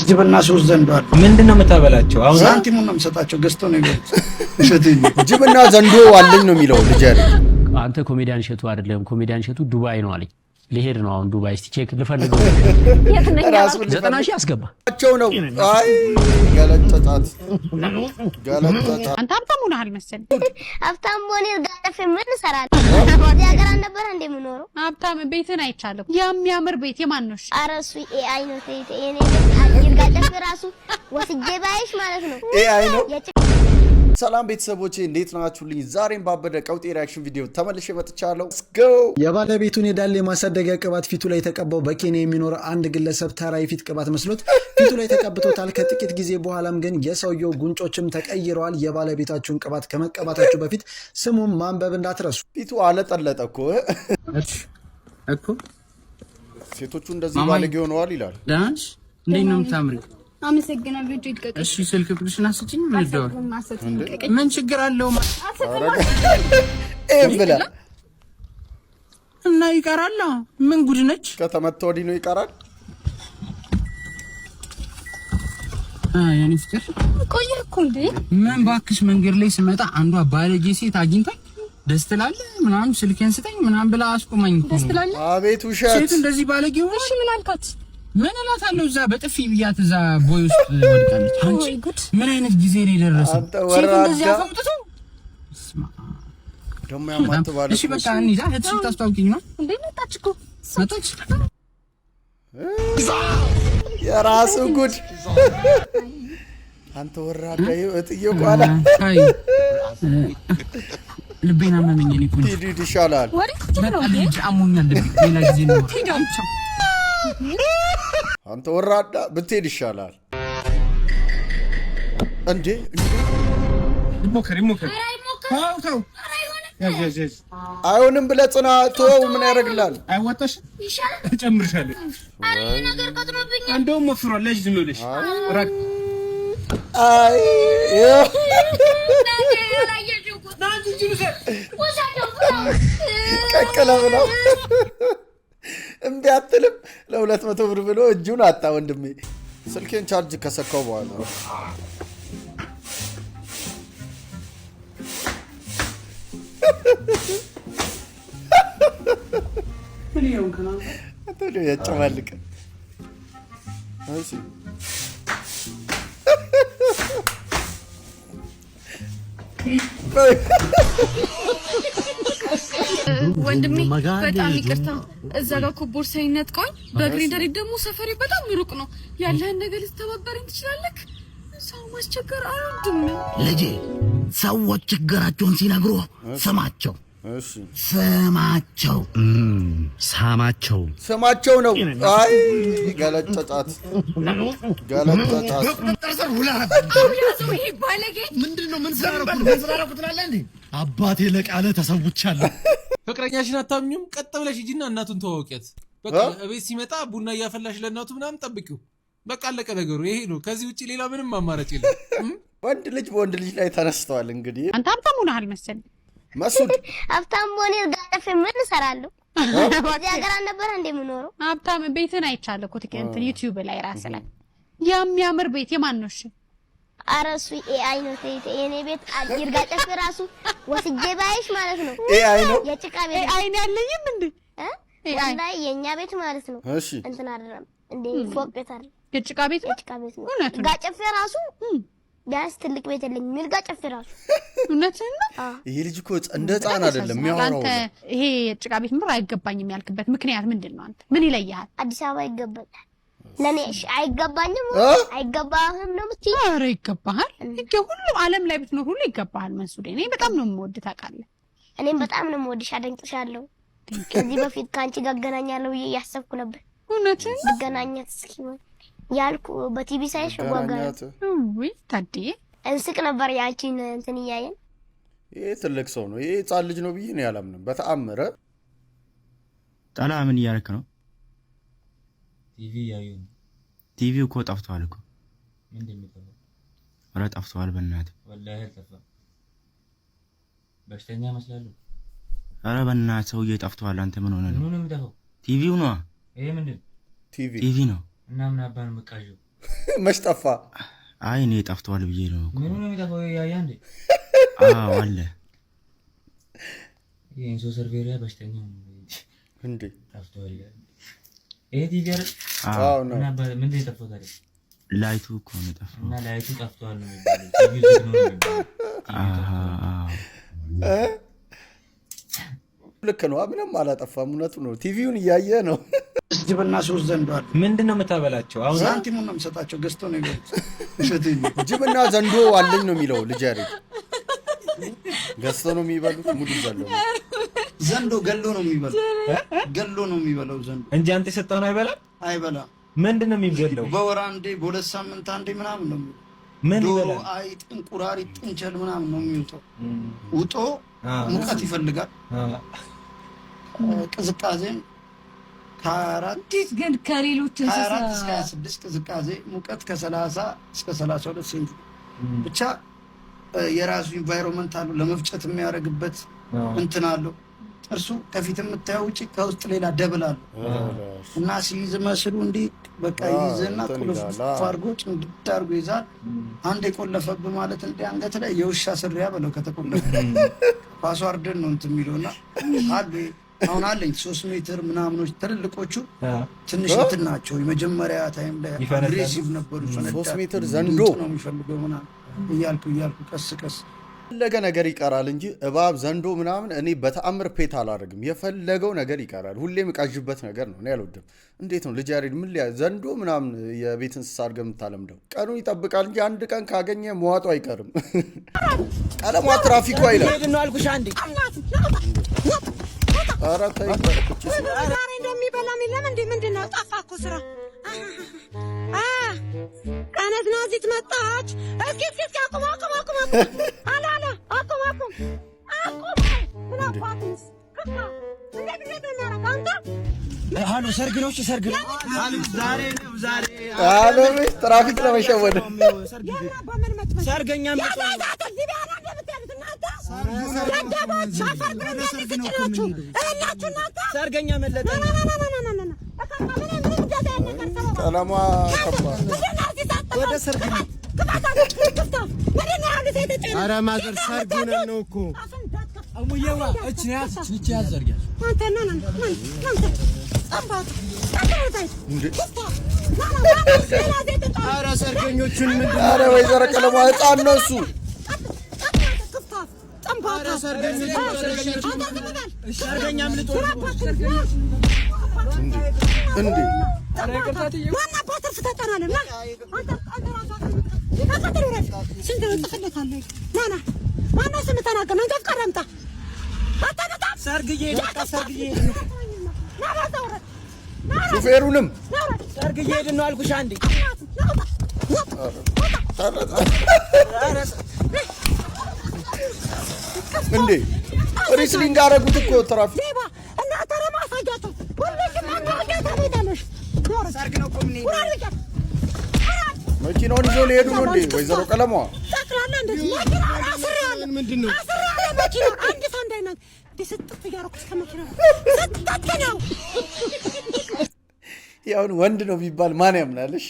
ጅብና ሶስት ዘንዶ አለ። ምንድነው የምታበላቸው? አሁን ሳንቲሙን ነው የምሰጣቸው ገዝተው ነው ይገዙ። ጅብና ዘንዶ አለኝ ነው የሚለው ልጅ አይደል? አንተ ኮሜዲያን እሸቱ አይደለም፣ ኮሜዲያን እሸቱ ዱባይ ነው አለኝ። ልሄድ ነው አሁን ዱባይ። እስቲ ቼክ ልፈልገው። ራሱ 90,000 አስገባቸው ነው። አይ ገለጠጣት። አንተ ሀብታም ሆነሃል መሰለኝ። ሀብታም ሆነ ጋጠፍ ምን እሰራለሁ? ወዲያ ሀገር አልነበረ እንደምኖረው ሀብታም ቤትን አይቻለሁ። የሚያምር ቤት የማን ነው? ኧረ እሱ ኤአይ ነው። የኔ ቤት አየር ጋጠፍ ራሱ ወስጄ ባይሽ ማለት ነው። ኤአይ ነው። ሰላም ቤተሰቦቼ እንዴት ናችሁልኝ? ዛሬም ባበደ ቀውጤ ሪአክሽን ቪዲዮ ተመልሼ መጥቻለሁ። let's go። የባለቤቱን የዳሌ ማሳደጊያ ቅባት ፊቱ ላይ ተቀባው በኬንያ የሚኖር አንድ ግለሰብ ተራ የፊት ቅባት መስሎት ፊቱ ላይ ተቀብቶታል። ከጥቂት ጊዜ በኋላም ግን የሰውየው ጉንጮችም ተቀይረዋል። የባለቤታችሁን ቅባት ከመቀባታችሁ በፊት ስሙን ማንበብ እንዳትረሱ። ፊቱ አለጠለጠ እኮ ሴቶቹ እንደዚህ ባለጌ ሆነዋል ይላል። ዳንስ እንዴት ነው የምታምሪው? አመሰግናለሁ። ይጥቀቅ። እሺ ስልክ ቁጥርሽን አስጪኝ። ምን ይደዋል? ምን ችግር አለው? ብላ እና ይቀራል። ምን ጉድ ነች? ከተመታ ወዲህ ነው ይቀራል። ያኔ ፍቅር ቆየ እኮ እንዴ። ምን ባክሽ መንገድ ላይ ስመጣ አንዷ ባለጌ ሴት አግኝታኝ ደስ ትላለህ ምናምን ስልኬን ስጠኝ ምናምን ብላ አስቆማኝ እኮ። ደስ ትላለህ? አቤት ውሸት! ሴት እንደዚህ ባለጌ ሆነ? እሺ ምን አልካት? ምን እላታለሁ? እዛ በጥፊ ብያት እዛ ቦይ ውስጥ ወድቃለች። አንቺ ምን አይነት ጊዜ ነው የደረሰው? ሴት እንደዚህ አፈምጥቶ ደሞ ያማትባለ። እሺ በቃ እንይዛ። እህትሽ ታስተዋውቂኝ ነው እንዴ? መጣች እኮ መጣች። የራሱ ጉድ። አንተ ወራዳ እጥየው ቋላ። አይ ልቤና ማመኝ እኔ እኮ ሂድ ይሻላል። በቃ ልጅ አሞኛል። ሌላ ጊዜ ነው ሄዳንቻው። አንተ ወራዳ ብትሄድ ይሻላል። እንዴ ሞከሪ ታው አይሆንም ብለህ ጽና። ተወው ምን ያደርግልሃል? አይወጣሽ ይሻላል። እጨምርሻለሁ። አረ ነገር ቀጥሮብኛል። እንደውም ወፍሯል። ለዚህ ዝም ብለሽ ራቅ። አይ ቀቀለ ብለው እምቢ አትልም። ለ200 ብር ብሎ እጁን አጣ ወንድሜ። ስልኬን ቻርጅ ከሰካው በኋላ አተዶ ያጨማልቅ። እሺ ወንድሜ በጣም ይቅርታ። እዛ ጋር እኮ ቦርሳዬን ነጥቀውኝ በእግሬ እንደሪድ ደግሞ ሰፈሬ በጣም ሩቅ ነው። ያለህን ነገር ልትተባበረኝ ትችላለህ? ሰው ማስቸገር አልወድም። ልጄ ሰዎች ችግራቸውን ሲነግሩ ስማቸው። እሺ ስማቸው ስማቸው ነው። አይ ገለጠጣት። ምንድነው? ምን ሰራራኩ ትላለህ እንዴ? አባቴ ለቃለ ተሰውቻለሁ። ፍቅረኛሽን አታምኙም? ቀጥ ብለሽ ሂጂና እናቱን ተዋወቂያት። በቃ እቤት ሲመጣ ቡና እያፈላሽ ለእናቱ ምናምን ጠብቂው። በቃ አለቀ ነገሩ። ይሄ ነው። ከዚህ ውጪ ሌላ ምንም አማራጭ የለም። ወንድ ልጅ በወንድ ልጅ ላይ ተነስተዋል። እንግዲህ አንተ ሀብታም ሆነሃል መሰለኝ። መስዑድ ሀብታም ሆነ ጋጠፍ ምን እሰራለሁ? ወዲያ ሀገር አልነበረ እንደምኖረው። ሀብታም ቤትን አይቻለሁ እኮ እንትን ዩቲዩብ ላይ ራስ ላይ የሚያምር ቤት የማን ነው? እሺ ኧረ እሱ ኤአይ ነው። የኔ ቤት አየር ጋጠፍ ራሱ ወስጄ ባይሽ ማለት ነው። ኤአይ ነው። የጭቃ ቤት ኤአይ ነው ያለኝም እንዴ? ኤአይ ላይ የኛ ቤት ማለት ነው። እሺ እንትን አይደለም እንዴ? ፎቅ ቤት አይደል? የጭቃ ቤት ነው። የጭቃ ቤት ነው። ጋጨፍ ራሱ ቢያንስ ትልቅ ቤት የለኝም። ሚል ጋጨፍ ራሱ እውነትህን ነው። ይሄ ልጅ እኮ እንደ ህፃን አይደለም የሚያወራው። አንተ ይሄ የጭቃ ቤት ምር አይገባኝም ያልክበት ምክንያት ምንድን ነው? አንተ ምን ይለያል? አዲስ አበባ ይገባኛል። ለኔ እሺ አይገባኝም። አይገባህም ነው የምትይ? ኧረ ይገባሃል። ሁሉም ዓለም ላይ ብትኖር ሁሉ ይገባሃል። መንሱዴ እኔ በጣም ነው የምወድህ ታውቃለህ። እኔም በጣም ነው የምወድሽ፣ አደንቅሻለሁ። ከዚህ በፊት ከአንቺ ጋር አገናኛለሁ ብዬ እያሰብኩ ነበር። እውነትህን ብገናኛት እስኪ ያልኩ በቲቪ ሳይሽ ጓጋናት። ወይ ታዲያ እንስቅ ነበር ያንቺን እንትን እያየን። ይሄ ትልቅ ሰው ነው። ይሄ ህፃን ልጅ ነው ብዬ ነው ያላምንም በተአምረ። ጠላ ምን እያደረክ ነው? ቲቪ ያዩን። ቲቪው እኮ ጠፍቷል እኮ። ምንድነው የሚጠፋው? ኧረ ጠፍቷል በእናትህ። ወላሂ ጠፋ። በሽተኛ መስላለሁ። ኧረ በእናትህ ሰውዬ ጠፍቷል። አንተ ምን ሆነህ ነው? ምን ነው የሚጠፋው? ቲቪው ነው። ይሄ ምንድን? ቲቪ ነው። እና ምን አባን መቃዠው? መች ጠፋ? አይ እኔ ጠፍቷል ብዬ ነው። ምን ነው የሚጠፋው? ያያ እንዴ? አዎ አለ። ይሄን ሶ ሰርቬሪያ በሽተኛ እንዴ ጠፍቷል። ይሄ ቲቪ አይደል? አዎ ነው። እና ምን ነው የጠፋው ታዲያ? ላይቱ እኮ ነው የጠፋው። እና ላይቱ ጠፍቷል ነው የሚባለው። ቲቪ ዝግ ነው የሚባለው። ልክ ነው። ምንም አላጠፋም። እውነቱ ነው። ቲቪውን እያየ ነው። ጅብና ሶስት ዘንዶ አለ። ምንድነው የምታበላቸው? አሁን ሳንቲሙን ነው የምሰጣቸው። ገዝቶ ነው ይገርም። እሸቴን ጅብና ዘንዶ አለኝ ነው የሚለው ልጅ አይደል? ገዝቶ ነው የሚበሉት። ሙሉ ዘለው ዘንዶ ገሎ ነው የሚበላው። ገሎ ነው የሚበላው ዘንዶ እንጂ አንተ የሰጠውን አይበላም። አይበላም። ምንድነው የሚገለው? በወር አንዴ በሁለት ሳምንት አንዴ ምናምን ነው። ምን ዶሮ፣ ይበላል? አይጥ፣ እንቁራሪት፣ ጥንቸል ምናምን ነው የሚወጣው። ውጦ ሙቀት ይፈልጋል። ቅዝቃዜን ከአራት ግን ከሌሎች እንስሳ 24 እስከ 26 ቅዝቃዜ፣ ሙቀት ከ30 እስከ 32 ሴንት ብቻ የራሱ ኢንቫይሮንመንት አለው። ለመፍጨት የሚያደርግበት እንትን አለው። እርሱ ከፊት የምታየው ውጪ ከውስጥ ሌላ ደብል አለው እና ሲይዝ መስሉ እንዲህ በቃ ይይዝና ቁልፍ አድርጎ ጭንድድ አድርጎ ይዛል። አንድ የቆለፈብህ ማለት እንደ አንገት ላይ የውሻ ስሪያ በለው ከተቆለፈ ፓስዋርድን ነው እንትን የሚለውና አሉ። አሁን አለኝ 3 ሜትር ምናምኖች ትልልቆቹ ትንሽ እንትን ናቸው። የመጀመሪያ ታይም ላይ አግሬሲቭ ነበሩ። 3 ሜትር ዘንዶ ነው የሚፈልገው ምናምን እያልኩ ቀስ የፈለገ ነገር ይቀራል እንጂ እባብ ዘንዶ ምናምን እኔ በተአምር ፔት አላደርግም። የፈለገው ነገር ይቀራል። ሁሌም ቃዥበት ነገር ነው። እኔ አልወድም። እንዴት ነው ልጅ ያሬድ ምን ዘንዶ ምናምን የቤት እንስሳ አድርገህ የምታለምደው? ቀኑ ይጠብቃል እንጂ አንድ ቀን ካገኘ መዋጡ አይቀርም። ቀለሟ ትራፊኩ አይደለም። ሄድ ነው አልኩሽ አንዴ። ኧረ ተይ ዛሬ እንደሚበላ የለም እንዴ? ምንድን ነው ጠፋ እኮ ስራ ቀነት ነው እዚህ ትመጣች። እስኪ አቁም አላ አቁም ምን አባትስ ከፋ እንዴት ነው አንተ? ሃሎ ሰርግ ነው ሰርግ ነው ዛሬ ነው ዛሬ። ሃሎ ትራፊክ ለመሸወድ ሰርገኛ ሰርገኛ መለጠ ቀለሟ ከባድ ወደ ሰርግ ነው። ኧረ ማዘር ሰርግ ሆነን ነው እኮ እሙዬዋ እቺ ያዝ ዘርጊያለሽ አንተ ኧረ ሰርገኞቹን ምንድን ኧረ ወይዘሮ ቀለሟ ህፃን ነው እሱ። ኧረ ሰርገኛ ምልጦ እንዴ ሹፌሩንም ሰርግ እየሄድን ነው አልኩሽ አንዴ። እንዴ ሪስሊንግ አደረጉት እኮ ትራፊክ እና ተረማ ሳጃቸው ሁሉም ሰርግ ነው እኮ የምንሄድ። መኪናውን ይዞ ሊሄዱ ነው እንዴ ወይዘሮ ቀለሟ? ጠቅላላ እንደዚህ መኪና አስራለ ምንድን ነው አስራለ መኪና አንድ ሰው እንዳይናት ዲስጥፍ እያደረኩት ከመኪና ሰጣት ነው። ያውን ወንድ ነው ቢባል ማን ያምናልሽ?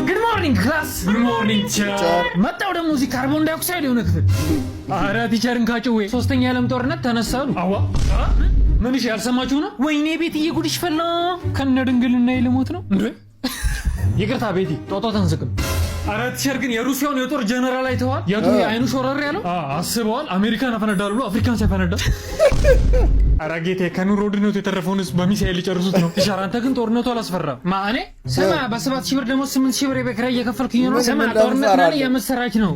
ጉድ ሞርኒንግ ክላስ። ጉድ ሞርኒንግ ቲቸር። መጣው ደግሞ እዚህ ካርቦን ዳይኦክሳይድ የሆነ ክፍል። ኧረ ቲቸርን ካጭዌ 3ኛ የዓለም ጦርነት ተነሳሉ። አዋ ምን እሺ ያልሰማችሁ ነው? ወይኔ ቤትዬ ጉድሽ ፈላ። ከነ ድንግልና ልሞት ነው እንዴ? ይቅርታ ቤቲ ጦጦ ተንስቅም። ኧረ ቲቸር ግን የሩሲያውን የጦር ጀነራል አይተዋል? የቱ የአይኑ ሾረር ያለው አስበዋል? አሜሪካን አፈነዳሉ ብሎ አፍሪካን ሳይፈነዳ። ኧረ ጌቴ ከኑሮ ውድነቱ የተረፈውን ህዝብ በሚሳኤል ሊጨርሱት ነው። ቲቸር አንተ ግን ጦርነቱ አላስፈራም። ማኔ ስማ በ7,000 ብር ደግሞ 8,000 ብር የቤት ኪራይ እየከፈልኩኝ ነው። ስማ ጦርነት ማለት የምስራች ነው።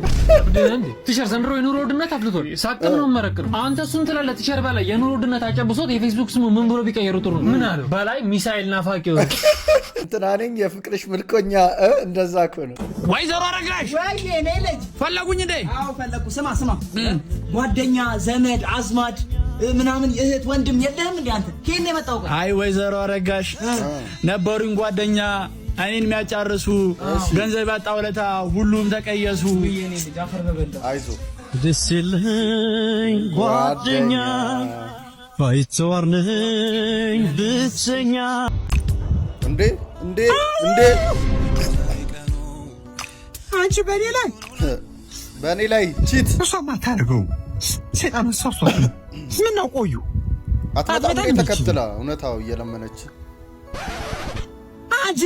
ቲቸር ዘንድሮ የኑሮ ውድነት አፍልቷል። ሳቅም ነው መረቅ ነው። አንተ እሱን ትላለህ ቲቸር። በላይ የኑሮ ውድነት አጨብሶት የፌስቡክ ስሙ ምን ብሎ ቢቀየሩ ጥሩ ነው? ምን አለው በላይ ሚሳኤል ናፋቂው እንትና ነኝ የፍቅርሽ ምርኮኛ እንደዛ እኮ ነው። ወይዘሮ አረጋሽ ወይ እኔ ልጅ ፈለጉኝ እንዴ? አዎ ፈለጉ። ስማ ጓደኛ ዘመድ አዝማድ ምናምን እህት ወንድም የለህም እንዴ አንተ? ከየት ነው የመጣው? አይ ወይዘሮ አረጋሽ ነበሩኝ ጓደኛ እኔን የሚያጫርሱ ገንዘብ ያጣውለታ ሁሉም ተቀየሱ። አይዞ ደስ ይለኝ ጓደኛ ባይተዋር ነኝ ብቸኛ። እንዴ አንቺ በእኔ ላይ ቺት እሷማ አታደርገው። ሰይጣን ሰውሷት ነው። ምን ነው ቆዩ አትመጣም ተከትላ እውነታው እየለመነች አንቺ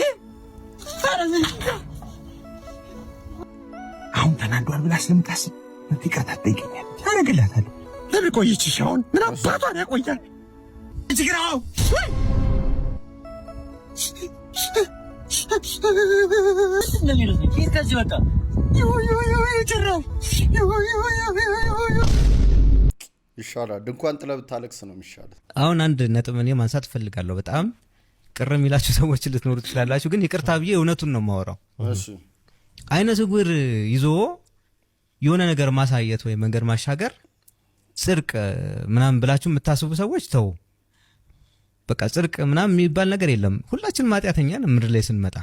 አሁን ተናዷል ብላ ስለምታስብ ይቅርታ ትጠይቀኛል። ታደርግላታለሁ። ለምን ቆየች? አሁን ምን አባቷን ያቆያል? እጅግራው ከዚህ በቃ ይሻላል። ድንኳን ጥለህ ብታለቅስ ነው የሚሻለው። አሁን አንድ ነጥብ እኔ ማንሳት እፈልጋለሁ። በጣም ቅር የሚላችሁ ሰዎች ልትኖሩ ትችላላችሁ፣ ግን ይቅርታ ብዬ እውነቱን ነው የማወራው። እሺ አይነ ስውር ይዞ የሆነ ነገር ማሳየት ወይ መንገድ ማሻገር ጽድቅ ምናምን ብላችሁ የምታስቡ ሰዎች ተው። በቃ ጽድቅ ምናምን የሚባል ነገር የለም። ሁላችንም ኃጢአተኛ ነን ምድር ላይ ስንመጣ።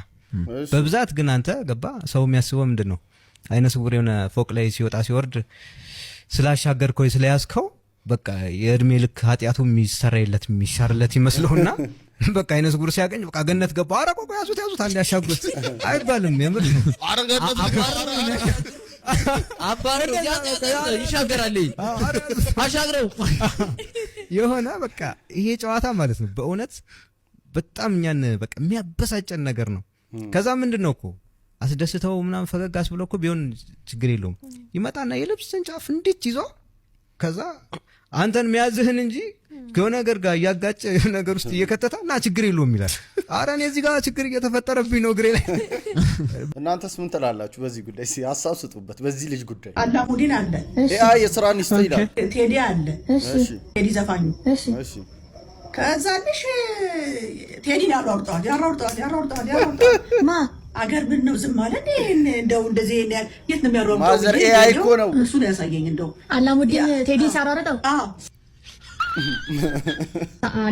በብዛት ግን አንተ ገባ ሰው የሚያስበው ምንድን ነው? አይነ ስውር የሆነ ፎቅ ላይ ሲወጣ ሲወርድ ስላሻገርከው ስለያዝከው በቃ የእድሜ ልክ ኃጢአቱ የሚሰራይለት የሚሻርለት ይመስለውና በቃ አይነ ስውር ሲያገኝ በቃ ገነት ገባ። ኧረ ቆቆ ያዙት አንድ ያሻጉት አይባልም። የምር አባረው ይሻገራል አሻግረው የሆነ በቃ ይሄ ጨዋታ ማለት ነው። በእውነት በጣም እኛን በቃ የሚያበሳጨን ነገር ነው። ከዛ ምንድነው እኮ አስደስተው ምናምን ፈገግ አስብለው እኮ ቢሆን ችግር የለውም። ይመጣና የልብስን ጫፍ እንዴት ይዞ ከዛ አንተን የሚያዝህን እንጂ ከሆነ ነገር ጋር እያጋጨ ነገር ውስጥ እየከተታ እና ችግር የለውም ይላል። ኧረ እኔ እዚህ ጋር ችግር እየተፈጠረብኝ ነው እግሬ ላይ። እናንተስ ምን ትላላችሁ በዚህ ጉዳይ? ሀሳብ ስጡበት በዚህ ልጅ ጉዳይ። አላሙዲን አለ፣ የስራ ኒስቶ ይላል። ቴዲ አለ፣ ቴዲ ዘፋኙ። እሺ ከዛ ልሽ ቴዲን ያሯሩጠዋል ማ አገር ምን ነው ዝም ማለት እንደው እንደዚህ የት ነው የሚያሯሩጠው? ማዘር ኤአይ እኮ ነው እሱ ነው ያሳየኝ። እንደው አላሙዲን ቴዲ ሲያሯሩጠው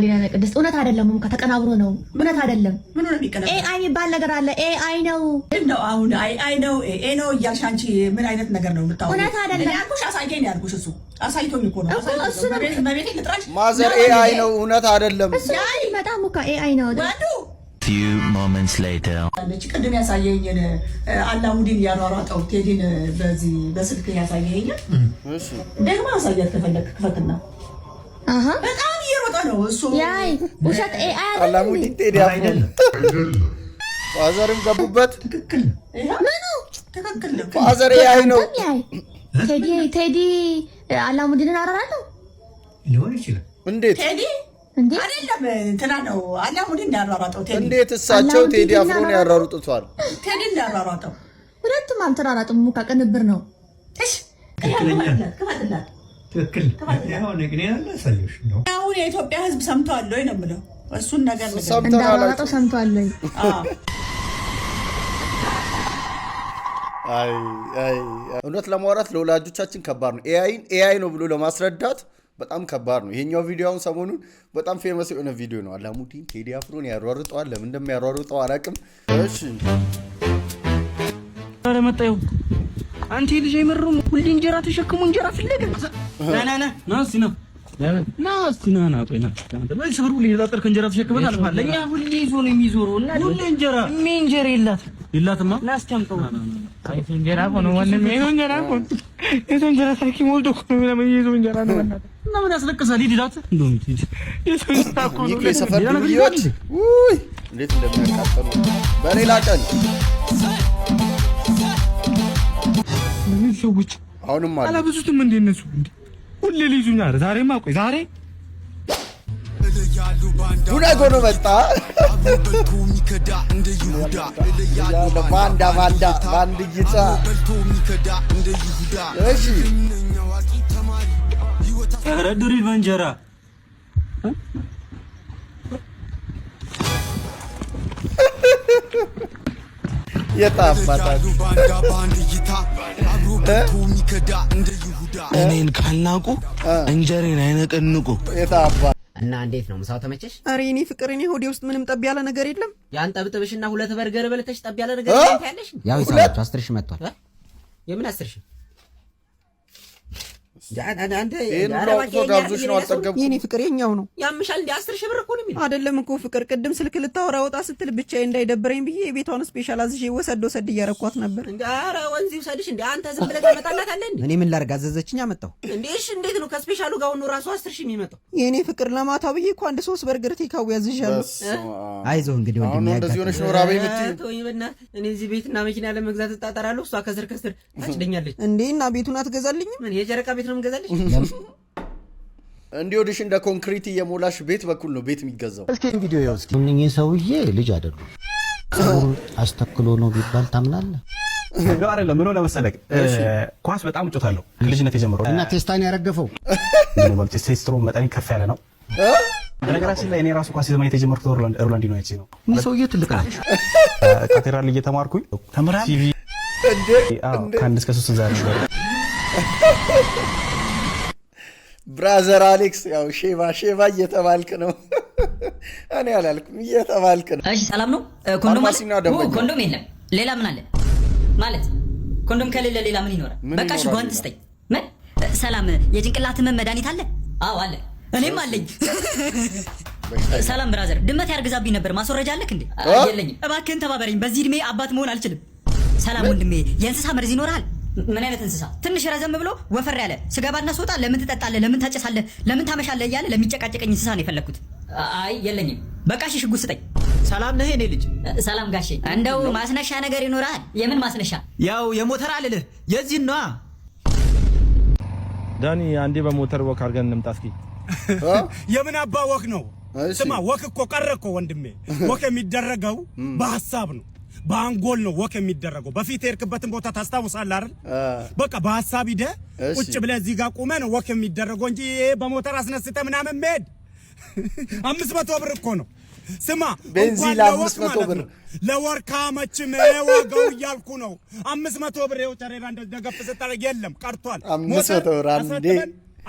ሊና ቅድስት እውነት አይደለም። ከተቀናብሮ ነው እውነት አይደለም። ምን ነው የሚቀናብረው? ኤአይ የሚባል ነገር አለ። ኤአይ ነው እንደው አሁን አይ ነው ኤ ነው እያልሽ አንቺ ምን አይነት ነገር ነው የምታወራው? እውነት አይደለም ያልኩሽ አሳየኝ ያልኩሽ እሱ አሳይቶኝ እኮ ነው። እሱ በቤት ልጥራሽ ማዘር ኤአይ ነው እውነት አይደለም። እሱ በጣም እኮ ኤአይ ነው። few moments later አለች ቅድም ያሳየኝን አላሙዲን ያሯሯጠው ቴዲን በዚህ በስልክ ያሳየኝ። እሺ ደግሞ አሳያት ከፈለክ ክፈትና በጣም እየሮጠ ነው እሱ። ያይ ውሸት ኤአይ አላሙዲን ቴዲ አይደለም። ፋዘርም ገቡበት። ትክክል ምኑ ትክክል ነው። ፋዘር ኤአይ ነው። ቴዲ አላሙዲንን አራራለው ሊሆን ይችላል። እንዴት ቴዲ አይደለም እንትና ነው አላሙዲን ያሯሯጠው ቴዲ። እንዴት እሳቸው ቴዲ አፍሮን ያሯሩጡታል? ቴዲ ያሯሯጠው ሁለቱም አልተሯሯጡም። ሙካ ቅንብር ነው። እሺ ክፈትና ትክክል ያሆነ ግን ያላሳየሽ ነው። አሁን የኢትዮጵያ ሕዝብ ሰምቷል ወይ ነው የምለው። እሱን ነገር እንዳሯሯጠው ሰምቷል ወይ? አይ እውነት ለማውራት ለወላጆቻችን ከባድ ነው። ኤአይ ነው ብሎ ለማስረዳት በጣም ከባድ ነው። ይሄኛው ቪዲዮ አሁን ሰሞኑን በጣም ፌመስ የሆነ ቪዲዮ ነው። አላሙዲን ቴዲ አፍሮን ያሯሩጠዋል። ለምን እንደሚያሯሩጠው አላውቅም። እሺ አረ መጣዩ አንተ ልጅ አይመሩም ሁሌ እንጀራ ተሸክሙ እንጀራ ፍለገ ና እስቲ ና ቆይ ና ለምን ሰሩ ሊላጠር ከእንጀራ ተሸክመን አልፋለ። ለኛ ሁሌ ይዞ ነው የሚዞረው እና ሁሌ እንጀራ እንጀራ የላትማ ና እስቲ አምጣው። አይ እንጀራ ሆኖ ወንድም እንጀራ ሆኖ እንጀራ ታኪ ሞልቶ ነው ለምን ይዞ እንጀራ ነው እና ምን ያስለቅሳል? ይዲላት እንደውም ይሄ ሰፈር ልጆች ውይ እንዴት እንደሚያቃጥሉ በሌላ ቀን ምን ሰዎች አሁንም አለ አላበዙትም እንደ እነሱ እንዴ ሁሌ ልይዙኛ። ዛሬማ ቆይ ዛሬ ጉዳጎ ነው መጣ ባንድ ይታ እሺ ረዱሪ በእንጀራ የታባታ እኔን ካልናቁ እንጀሬን አይነቀንቁ። እና እንዴት ነው ምሳው ተመቸሽ? ኧረ የኔ ፍቅር እኔ ሆዴ ውስጥ ምንም ጠብ ያለ ነገር የለም። ያን ጠብጥብሽና ሁለት በርገር በልተሽ ጠብ ያለ ነገር የለም ታያለሽ። ያው ይሳላችሁ 10 ሺህ መጥቷል። የምን 10 ሺህ? የኔ ፍቅር የኛው ነው ያምሻል እንደ 10 ሺህ ብር እኮ ነው የሚለው አይደለም እኮ ፍቅር ቅድም ስልክ ልታወራ ወጣ ስትል ብቻዬ እንዳይደብረኝ ብዬ የቤቷን ስፔሻል አዝዤ ወሰድ እያረኳት ነበር እንዴ ኧረ ወንዚ ውሰድሽ እንዴ አንተ ዝም ብለህ ታመጣላታለህ እንዴ እኔ ምን ላድርግ አዘዘችኝ አመጣሁ እንዴ እሺ እንዴት ነው ከስፔሻሉ ጋር ነው ራሱ 10 ሺህ የሚመጣው የኔ ፍቅር ለማታ ብዬ እኮ አንድ 3 በርገር ቴካው ያዝዣለሁ አይዞህ እንግዲህ ወንድሜ እንደዚህ ሆነሽ ነው ራበኝ የምትይው ተወኝ በእናትህ እኔ እዚህ ቤትና መኪና ለመግዛት እጣጣራለሁ እሷ ከስር ታጭደኛለች እንዴ እና ቤቱን አትገዛልኝም ምን የጨረቃ ቤት ነው የምገዛልሽ እንዲወድሽ እንደ ኮንክሪት እየሞላሽ ቤት በኩል ነው ቤት የሚገዛው እስኪ ቪዲዮ ያው እስኪ እነኚህ ሰውዬ ልጅ አይደሉም አስተክሎ ነው ቢባል ታምናለህ ነው አይደለም ምን ሆነ መሰለህ ኳስ በጣም እጮታለሁ ልጅነት የጀመረው እና ቴስታን ያረገፈው ነው ቴስትሮ መጠን ከፍ ያለ ነው በነገራችን ላይ እኔ ራሱ ኳስ ዘመን የተጀመርኩት ኦርላንዲኖ አይቼ ነው ምን ሰውዬ ትልቅ ነው ካቴድራል እየተማርኩኝ ተምራ ቲቪ ከአንድ እስከ 3 ዛሬ ነበር ብራዘር አሌክስ ያው ሼባ እየተባልክ ነው እኔ አላልኩም እየተባልክ ነው እሺ ሰላም ነው ኮንዶም የለም ሌላ ምን አለ ማለት ኮንዶም ከሌለ ሌላ ምን ይኖራል በቃ እሺ ጓንት ስጠኝ ምን ሰላም የጭንቅላት ህመም መድኃኒት አለ አዎ አለ እኔም አለኝ ሰላም ብራዘር ድመት ያርግዛብኝ ነበር ማስወረጃ አለክ እንዴ የለኝም እባክህን ተባበረኝ በዚህ እድሜ አባት መሆን አልችልም ሰላም ወንድሜ የእንስሳ መርዝ ይኖራል ምን አይነት እንስሳ ትንሽ ረዘም ብሎ ወፈር ያለ ስጋባና ሶጣ ለምን ትጠጣለህ ለምን ታጨሳለህ ለምን ታመሻለህ እያለ ለሚጨቃጨቀኝ እንስሳ ነው የፈለኩት አይ የለኝም በቃ እሺ ሽጉጥ ስጠኝ ሰላም ነህ እኔ ልጅ ሰላም ጋሼ እንደው ማስነሻ ነገር ይኖራል የምን ማስነሻ ያው የሞተር አልልህ የዚህ ነው ዳኒ አንዴ በሞተር ወክ አድርገን እንምጣ እስኪ የምን አባ ወክ ነው ስማ ወክ እኮ ቀረ እኮ ወንድሜ ወክ የሚደረገው በሐሳብ ነው በአንጎል ነው ወክ የሚደረገው በፊት የርክበትን ቦታ ታስታውሳለህ አይደል በቃ በሐሳብ ሂደ ቁጭ ብለህ እዚህ ጋር ቆመህ ነው ወክ የሚደረገው እንጂ በሞተር አስነስተህ ምናምን መሄድ 500 ብር እኮ ነው ስማ ቤንዚን 500 ብር ለወርካ መችም ዋጋው እያልኩ ነው 500 ብር ይኸው ተሬራ እንደገፍ ስታረግ የለም ቀርቷል 500 ብር አንዴ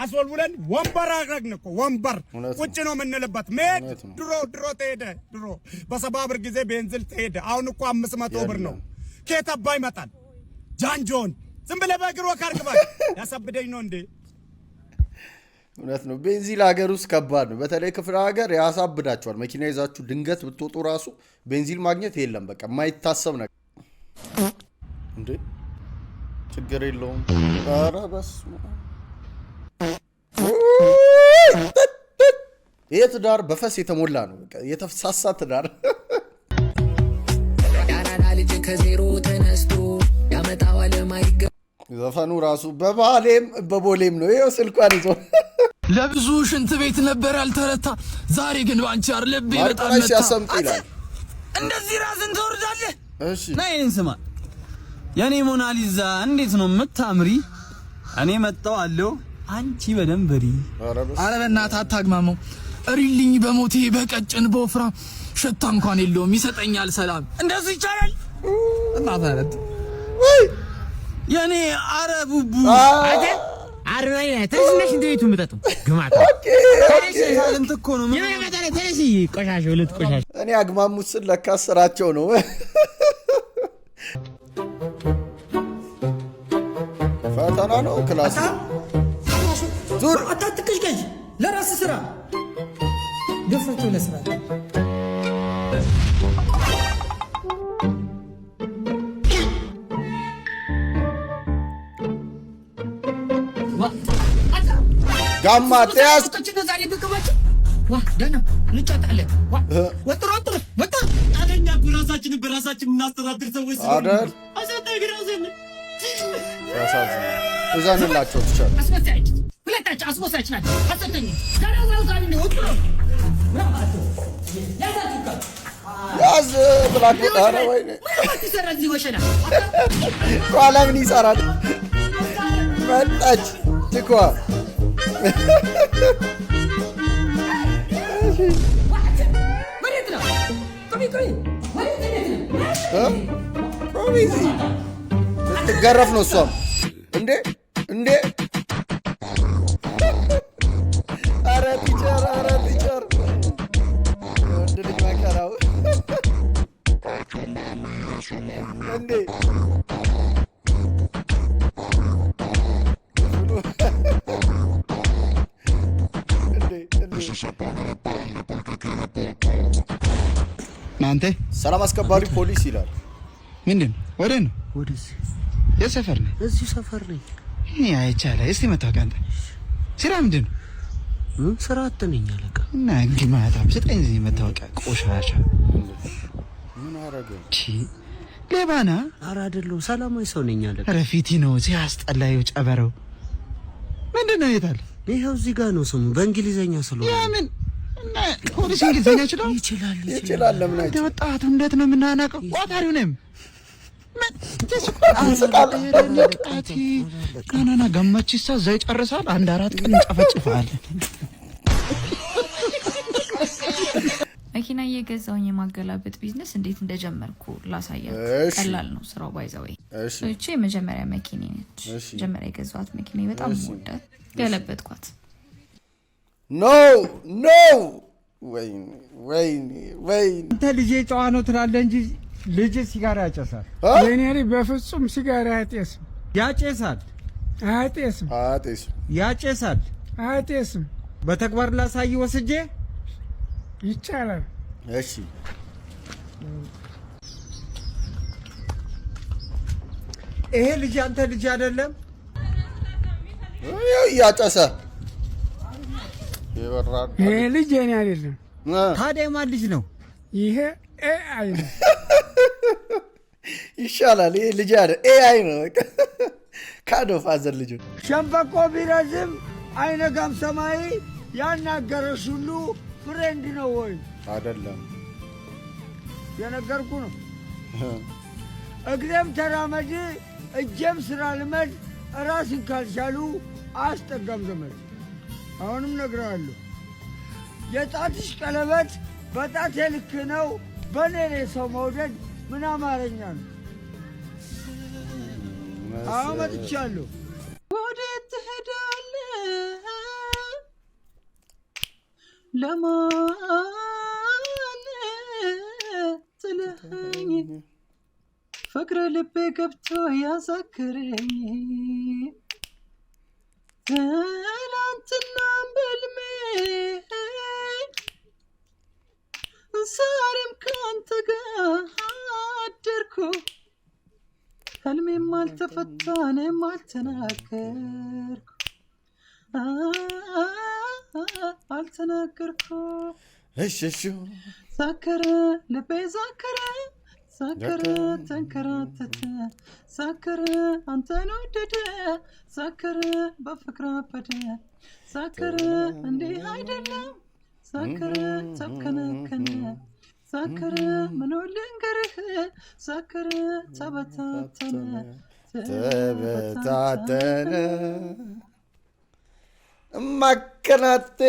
አስወልውለን ወንበር አረግን እኮ ወንበር ቁጭ ነው የምንልበት ሜድ ድሮ ተሄደ ድሮ በ70 ብር ጊዜ ቤንዚል ተሄደ አሁን እኮ 500 ብር ነው ከየት አባ ይመጣል ጃንጆን ዝም ብለህ በእግር ወካርክ ባክ ያሳብደኝ ነው እንዴ እውነት ነው ቤንዚል ሀገር ውስጥ ከባድ ነው በተለይ ክፍለ ሀገር ያሳብዳቸዋል መኪና ይዛችሁ ድንገት ብትወጡ ራሱ ቤንዚል ማግኘት የለም በቃ የማይታሰብ ነገር እንዴ ችግር የለውም ኧረ በስመ ይሄ ትዳር በፈስ የተሞላ ነው በቃ የተፈሳሳ ትዳር ያናና ልጅ ከዜሮ ተነስቶ ያመጣዋል ማይገ ዘፈኑ ራሱ በባሌም በቦሌም ነው ይሄው ስልኳን ይዞ ለብዙ ሽንት ቤት ነበር ያልተረታ ዛሬ ግን ባንቺ አርለብ በጣም መጣ ሲያሰምጥ ይላል እንደዚህ ራስን ተወርዳለህ እሺ ነይን ስማ የኔ ሞናሊዛ እንዴት ነው የምታምሪ እኔ መጣው አለው አንቺ በደንበሪ አረ በእናትህ አታግማመው እሪልኝ በሞቴ በቀጭን በወፍራም ሽታ እንኳን የለውም ይሰጠኛል ሰላም እንደዚህ ይቻላል እናታለት የኔ አረቡቡ አጀ አረባይ ተነሽ እንደይቱ ምጠጡ ግማታ ተነሽ ሳልንት እኮ ነው ምን ያመጣለ ተነሽ ቆሻሻው ልት ቆሻሻ እኔ አግማሙት ስለካ ስራቸው ነው ፈተና ነው ክላስ ዙር አታትቅሽቀሽ ለራስ ስራ ገፈቱ ለስራ ጋማ ተያዝ ዋ ደና እንጫጣለን ወጥሮ ወጣ አለኛ በራሳችን እናስተዳድር ሰዎች አይደል አሰጠኝ ግራዘን እዛንላቸው ትቻል አስመሳች ሁለታችሁ አስመሳች ናችሁ አሰጠኝ ጋራው ዛሬ ነው ወጥሮ ያዝ ብላክ ዳራ ወይ ምን ይሰራል እዚህ ወሸና ቋላ ምን ይሰራል መጣች ትኳ ትገረፍ ነው እሷም እንዴ ኧረ ቲቸር ወንድልኝ መከራው እንዴ አንተ ሰላም አስከባሪ ፖሊስ ይላል። ምንድን ወደ ነው? ወደዚህ የሰፈር ነኝ። እዚሁ ሰፈር ነኝ። አይቻለ እስቲ መታወቂያ አንተ ስራ ምንድን ነው? ስራ አትነኝ አለቃ። እና እንግዲህ ማታ ስጠኝ መታወቂያ። ቆሻሻ ምን አረገ? ሌባና? ኧረ አይደለሁም ሰላማዊ ሰው ነኝ አለቃ። ኧረ ፊቲ ነው ሲያስጠላየው ጨበረው። ምንድን ነው የታለ? ይኸው እዚህ ጋር ነው ስሙ በእንግሊዘኛ ስለሆነ። ምን እና ፖሊስ እንግሊዘኛ ይችላል። ለምን አይችልም? ወጣቱ እንዴት ነው የምናናቀው? ቋታሪው ነኝ ናና ገመችሳ እዛ ይጨርሳል። 1-4 ቀን እንጨፈጭፋለን። መኪና እየገዛውኝ የማገላበጥ ቢዝነስ እንዴት እንደጀመርኩ ላሳያችሁ። ቀላል ነው ስራው። ባይዘወይ እቺ የመጀመሪያ መኪና ነች። መጀመሪያ የገዛኋት መኪና በጣም ወዳት ገለበጥኳት። ኖ ወይ አንተ ልጄ ጨዋ ነው ትላለህ እንጂ ልጅ ሲጋራ ያጨሳል። የኔ ልጅ በፍጹም ሲጋራ አያጤስም። ያጨሳል። አያጤስም። ያጨሳል። አያጤስም። በተግባር ላሳይ ወስጄ ይቻላል። እሺ ይሄ ልጅ አንተ ልጅ አይደለም? ያጨሰ ይሄ ልጅ የኔ አይደለም። ታዲያ ማን ልጅ ነው? ይሄ ኤአይ ነው። ይሻላል። ይሄ ልጅ አይደል ኤአይ ነው። ካዶ ፋዘር ልጅ ሸምበቆ ቢረዝም አይነጋም ሰማይ ያናገረሽ ሁሉ ፍሬንድ ነው ወይ? አይደለም። የነገርኩ ነው። እግሬም ተራመድ እጄም ስራ ልመድ ራስን ካልቻሉ አያስጠጋም ዘመድ። አሁንም ነግረሃለሁ የጣትሽ ቀለበት በጣቴ ልክ ነው። በኔ ላይ ሰው መውደድ ምን አማርኛ ነው? አሁን መጥቻለሁ። ወዴት ትሄዳለህ? ለማን ጥለኸኝ? ፍቅር ልቤ ገብቶ ያሳክረኝ ትናንትና በልሜ ዛሬም ካንተ ጋር አደርኩ። ህልሜም አልተፈታ እኔም አልተናገርኩ። እሺ ሳከረ ልቤ ሳከረ ተንከራተተ ሳከረ አንተን ወደደ ሳከረ በፍቅር አበደ ሳከረ እንዲህ አይደለም ሳከረ ተብከነከነ ሳከረ ምን ልንገርህ ሳከረ ተበታተነ ማከናቴ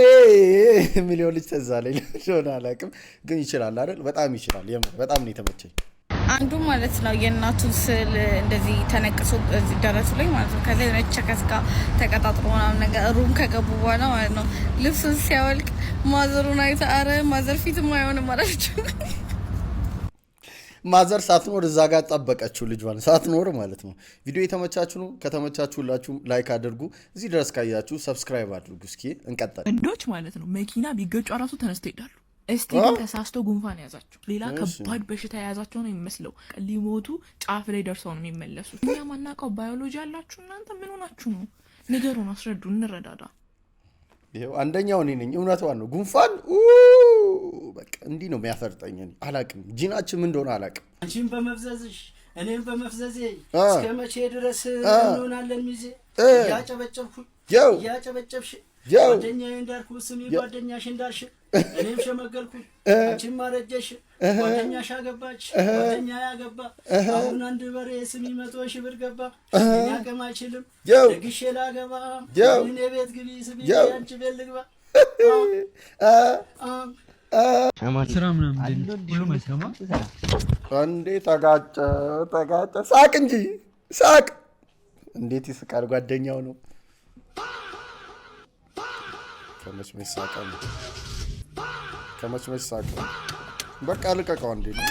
ሚሊዮን ልጅ ተዛለኝ ሆነ አላውቅም፣ ግን ይችላል አይደል? በጣም ይችላል። በጣም ነው የተመቸኝ። አንዱ ማለት ነው የእናቱን ስዕል እንደዚህ ተነቅሶ እዚህ ደረቱ ላይ ማለት ነው። ከዚህ ነጭ ከስጋ ተቀጣጥሮ ምናምን ነገር ሩም ከገቡ በኋላ ማለት ነው ልብሱን ሲያወልቅ ማዘሩን አይታ አረ ማዘር ፊትም አይሆንም አላለችው። ማዘር ሳትኖር እዛ ጋር ጠበቀችው ልጇን ሳትኖር ማለት ነው። ቪዲዮ የተመቻችሁ ነው? ከተመቻችሁላችሁ ላይክ አድርጉ። እዚህ ድረስ ካያችሁ ሰብስክራይብ አድርጉ። እስኪ እንቀጥል። ወንዶች ማለት ነው መኪና ቢገጩ ራሱ ተነስተው ይሄዳሉ። እስቲ ግን ተሳስቶ ጉንፋን ያዛቸው ሌላ ከባድ በሽታ የያዛቸው ነው የሚመስለው። ሊሞቱ ጫፍ ላይ ደርሰው ነው የሚመለሱት። እኛ ማናውቀው ባዮሎጂ ያላችሁ እናንተ ምን ሆናችሁ ነው? ንገሩን፣ አስረዱ፣ እንረዳዳ። ይሄው አንደኛው እኔ ነኝ። እውነቷን ነው። ጉንፋን በቃ እንዲህ ነው የሚያፈርጠኝ። አላቅም ጂናችን ምን እንደሆነ አላቅም። አንቺን በመፍዘዝሽ እኔም በመፍዘዜ እስከ መቼ ድረስ እንሆናለን ሚዜ? እያጨበጨብኩኝ እያጨበጨብሽ ጓደኛዬ እንዳልኩ ስሚ ጓደኛሽ እንዳልሽ እኔም ሸመገልኩኝ አንቺም ማረጀሽ። ጓደኛሽ አገባች ጓደኛ ያገባ አሁን አንድ በሬ ስሚ 100,000 ብር ገባ። እኔ አቅም አይችልም ደግሼ ላገባ እኔ ቤት ግቢ ስሚ አንቺ ቤት ልግባ። ስራ ምናምን ሁሉ መስለማ አንዴ ተጋጨ ሳቅ እንጂ ሳቅ እንዴት ይስቃል? ጓደኛው ነው። ከመች ሳቀ በቃ ልቀቀው። አንዴ ነው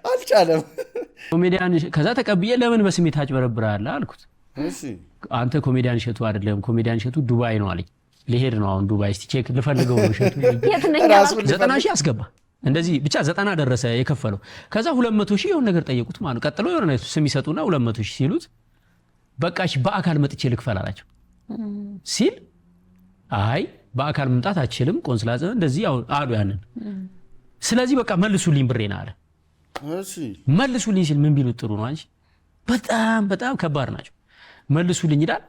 አልቻለም። ኮሜዲያን ከዛ ተቀብዬ ለምን በስሜት አጭበረብራለህ አልኩት። እሺ አንተ ኮሜዲያን እሸቱ አይደለም ኮሜዲያን እሸቱ ዱባይ ነው አለኝ። ሊሄድ ነው አሁን ዱባይ። እስቲ ቼክ ልፈልገው ነው ሸቱ 90 ሺህ አስገባ እንደዚህ ብቻ 90 ደረሰ የከፈለው። ከዛ 200 ሺህ የሆነ ነገር ጠየቁት ማለት ቀጥሎ የሆነ ስም ይሰጡና 200 ሺህ ሲሉት በቃ እሺ በአካል መጥቼ ልክፈል አላቸው ሲል አይ በአካል መምጣት አትችልም ቆንስላ እንደዚህ አሉ ያንን። ስለዚህ በቃ መልሱልኝ ብሬና አለ። እሺ መልሱልኝ ሲል ምን ቢሉት ጥሩ ነው አንቺ በጣም ከባድ ናቸው። መልሱልኝ ይላል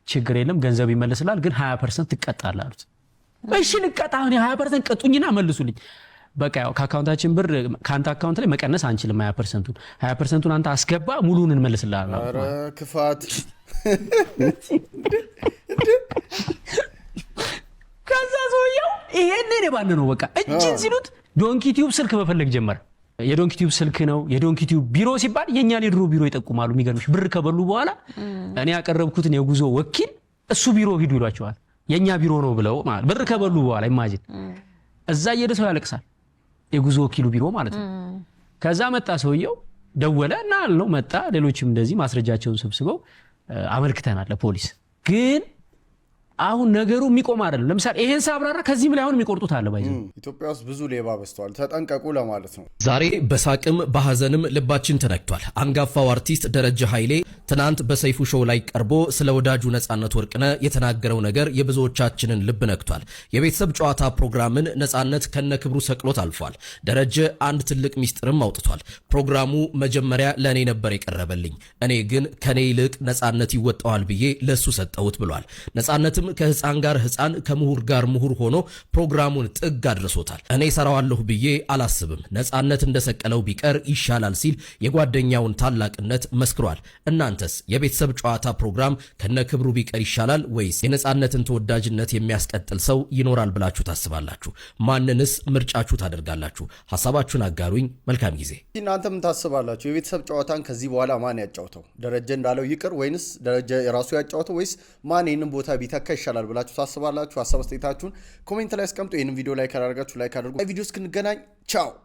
ችግር የለም ገንዘብ ይመለስላል ግን 20% ትቀጣለህ አሉት። እሺ ልቀጣ እኔ 20% ቀጡኝና መልሱልኝ። በቃ ያው ከአካውንታችን ብር ካንተ አካውንት ላይ መቀነስ አንችልም 20%ቱን አንተ አስገባ ሙሉውን እንመልስልሃለን። ኧረ ክፋት። ከዛ ሰውየው ይሄንን የባነ ነው በቃ እጅን ሲሉት ዶንኪ ቲዩብ ስልክ መፈለግ ጀመረ። የዶንኪ ቲዩብ ስልክ ነው የዶንኪ ቲዩብ ቢሮ ሲባል የኛን የድሮ ቢሮ ይጠቁማሉ። የሚገርምሽ ብር ከበሉ በኋላ እኔ ያቀረብኩትን የጉዞ ወኪል እሱ ቢሮ ሂዱ ይሏቸዋል። የኛ ቢሮ ነው ብለው ማለት ብር ከበሉ በኋላ ኢማጂን እዛ እየደሰው ያለቅሳል የጉዞ ወኪሉ ቢሮ ማለት ነው። ከዛ መጣ ሰውየው ደወለና አልነው መጣ። ሌሎችም እንደዚህ ማስረጃቸውን ሰብስበው አመልክተናል ለፖሊስ። ግን አሁን ነገሩ የሚቆም አይደለም። ለምሳሌ ይሄን ሳብራራ ከዚህም ላይ አሁን የሚቆርጡት አለ ባይዘው ኢትዮጵያ ውስጥ ብዙ ሌባ በዝተዋል። ተጠንቀቁ ለማለት ነው። ዛሬ በሳቅም በሐዘንም ልባችን ተነክቷል። አንጋፋው አርቲስት ደረጀ ኃይሌ ትናንት በሰይፉ ሾው ላይ ቀርቦ ስለ ወዳጁ ነጻነት ወርቅነህ የተናገረው ነገር የብዙዎቻችንን ልብ ነክቷል። የቤተሰብ ጨዋታ ፕሮግራምን ነጻነት ከነክብሩ ሰቅሎት አልፏል። ደረጀ አንድ ትልቅ ሚስጥርም አውጥቷል። ፕሮግራሙ መጀመሪያ ለእኔ ነበር የቀረበልኝ፣ እኔ ግን ከኔ ይልቅ ነጻነት ይወጣዋል ብዬ ለሱ ሰጠሁት ብሏል። ነጻነትም ከህፃን ጋር ህፃን ከምሁር ጋር ምሁር ሆኖ ፕሮግራሙን ጥግ አድርሶታል። እኔ ሰራዋለሁ ብዬ አላስብም፣ ነጻነት እንደሰቀለው ቢቀር ይሻላል ሲል የጓደኛውን ታላቅነት መስክሯል። እናንተስ የቤተሰብ ጨዋታ ፕሮግራም ከነክብሩ ቢቀር ይሻላል ወይስ የነጻነትን ተወዳጅነት የሚያስቀጥል ሰው ይኖራል ብላችሁ ታስባላችሁ? ማንንስ ምርጫችሁ ታደርጋላችሁ? ሐሳባችሁን አጋሩኝ። መልካም ጊዜ። እናንተ ምን ታስባላችሁ? የቤተሰብ ጨዋታን ከዚህ በኋላ ማን ያጫውተው? ደረጀ እንዳለው ይቅር ወይንስ ደረጀ የራሱ ያጫውተው ወይስ ማን ይህንን ቦታ ቢተካ ይሻላል ብላችሁ ታስባላችሁ? ሐሳብ አስተያየታችሁን ኮሜንት ላይ አስቀምጡ። ይህንን ቪዲዮ ላይክ አድርጋችሁ ላይክ አድርጉ። ቪዲዮ እስክንገናኝ ቻው።